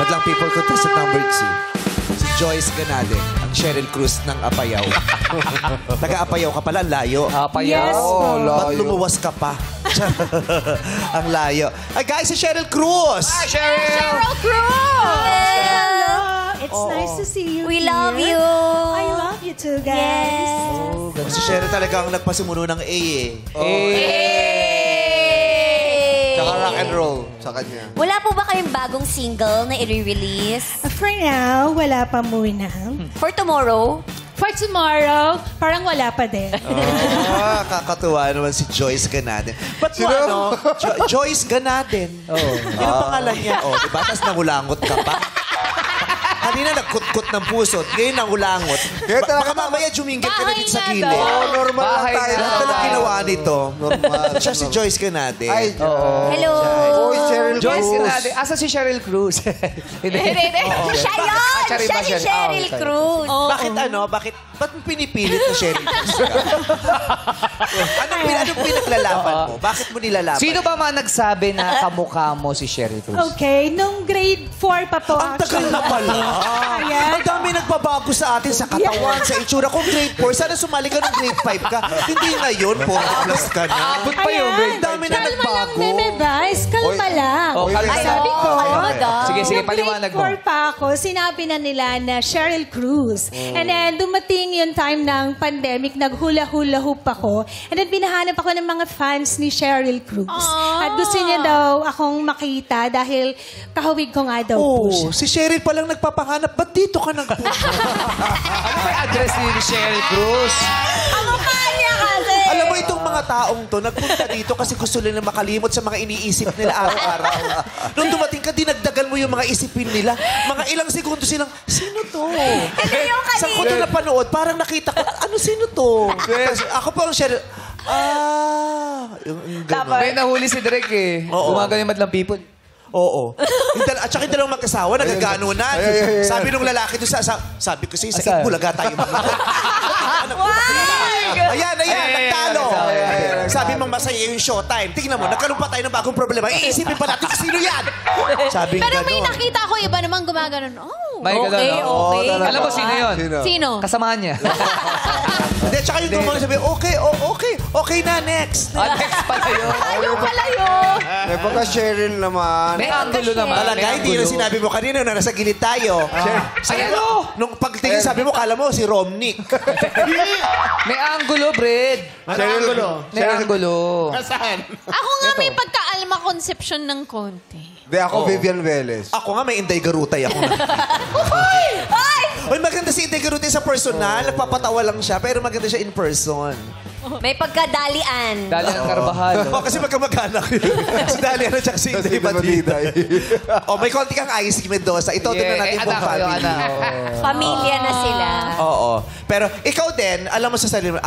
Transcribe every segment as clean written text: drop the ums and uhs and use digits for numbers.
Madlang people contestant number 2. Si Joyce Ganade, ang Cheryl Cruz ng Apayao. Taga-Apayao ka pala, ang layo. Apayao. Yes, Ba't lumuwas ka pa? Ang layo. Ay guys, si Cheryl Cruz! Hi, Cheryl! Hello. It's nice to see you We here. love you. I love you too, guys. Si Cheryl talaga ang nagpasimuno ng A eh. Tsaka rock and roll sa kanya. Wala po ba kayong bagong single na i-release? For now, wala pa muna. For tomorrow? For tomorrow, parang wala pa din. Kakatuwa naman si Joyce Ganaden. Ba't mo ano? Joyce Ganaden. Oo. Yung pangalan niya. Oh, diba? Tapos nangulangot ka pa. Kanina nagkutkot ng puso. Ngayon nangulangot. Kaya Baka mamaya jumingit ka na dito sa gilid. Oo, normal lang Bahay tayo. na. Ito lang ginawa nito. Normal. Siya si Joyce Ganaden. Ay, Hello. Oy, Cheryl Joyce Cruz. Ganade. Asa si Cheryl Cruz? Siya yun! Sorry Siya ba, si Cheryl? Cheryl Oh, sorry. Cruz. Bakit ano? Ba't mo pinipilit na Cheryl Cruz ka? Anong pinaglalaban mo? Bakit mo nilalaban? Sino ba man nagsabi na kamukha mo si Cheryl Cruz? Okay, nung grade 4 pa po. Ang tagal na pala. Ayan. Ang dami nagbabago sa atin sa katawan, sa itsura. Kung grade 4, sana sumali ka ng grade 5 ka. Hindi ngayon, 40 plus ka na. Abot pa yung grade Ang dami na Kalma lang, nagbago. Meme Vice. Kalma lang. Oh, kalma Ay, lang. sabi ko, Sige, sige, nung paliwanag mo. grade 4 pa ako, sinabi na nila na Cheryl Cruz. And then, dumating yung time ng pandemic, naghula-hula hoop ako. And then, binahanap ako ng mga fans ni Cheryl Cruz. At gusto niya daw akong makita dahil kahawig ko nga daw po siya. Oh, si Cheryl palang nagpapanganap. Ba't dito ka nagpunta? Ano ba yung address ni Cheryl Cruz? Ang mukha niya kasi! Alam mo, itong mga taong to, nagpunta dito kasi gusto nila makalimot sa mga iniisip nila araw-araw. Nung dumating ka, dinagdagan mo yung mga isipin nila. Mga ilang segundo silang, sino to? Ito yung Sa ko kanina. to napanood, parang nakita ko, ano sino to? Kasi ako pa ang Cheryl, yung gano'n. May nahuli si Drake eh. Oo. Gumagaling madlang people. Oo. At saka yung dalawang magkasawa, nagaganunan. Sabi nung lalaki doon sabi ko sa'yo, sa Asa? Itbulaga tayo mga. Ayan, nagtalo. Sabi mong masaya yung showtime. Tingnan mo, nagkaroon pa tayo ng bagong problema. Iisipin pa natin kung sino yan. Sabi Pero may gano'n. nakita ko iba naman gumaganon. Oh, May Okay, ganun, no? okay. Alam mo sino yun? sino? Kasamahan niya. Hindi, tsaka yung gumawa sabi, okay na, next. Alex pala yun. Ayaw pala yun. Eh, baka Cheryl naman. May angulo naman. Talaga, May hindi angulo. yung sinabi mo kanina na nasa gilid tayo. Ay, ano? Nung pagtingin, sabi mo, kala mo si Romnick. May angulo, Bred. May angulo. Ako nga may pagka-Alma conception ng konti. Hindi, ako Vivian Velez. Ako nga, may Inday Garutay ako na. Uy, maganda si Inday Garutay sa personal. Nagpapatawa lang siya, pero maganda siya in person. May pagkadalian. Dali ng Carvajal. Oh, kasi magkamag-anak yun. Si Dalian at saka si Inday Batida. Oh, may konti kang Ice Mendoza. Ito na natin anak pong ko yung family. anak. Oo. Pamilya na sila. Oo. Pero ikaw din, alam mo sa sarili mo,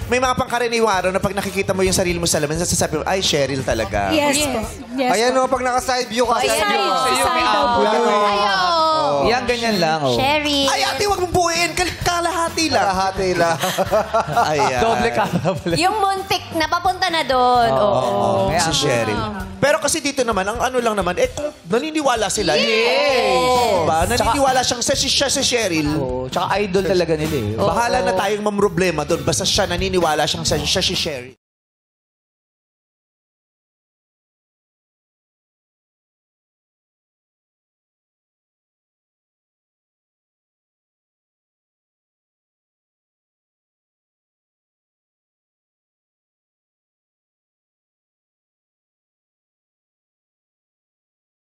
may mga pangkaraniwang na pag nakikita mo yung sarili mo sa lamin, sasabi mo, ay, Cheryl talaga. Yes po. Yes Ayan po. o, pag naka-side view ka. Ay, side view. side. Sa'yo may Side angulo. Ayaw. Yan, ganyan lang. Oh. Sherry. Ay, ate, wag mong buuin. Kalahati lang. Kalahati lang. Ayan. Doble cara pala. Yung muntik na papunta na doon. Oo. May Si angulo. Cheryl. Pero kasi dito naman, ang ano lang naman, kung naniniwala sila. Yes! Diba? Naniniwala siya si Cheryl. Oo. Tsaka idol talaga nila eh. Bahala na tayong mamroblema doon. Basta siya naniniwala siya si Cheryl.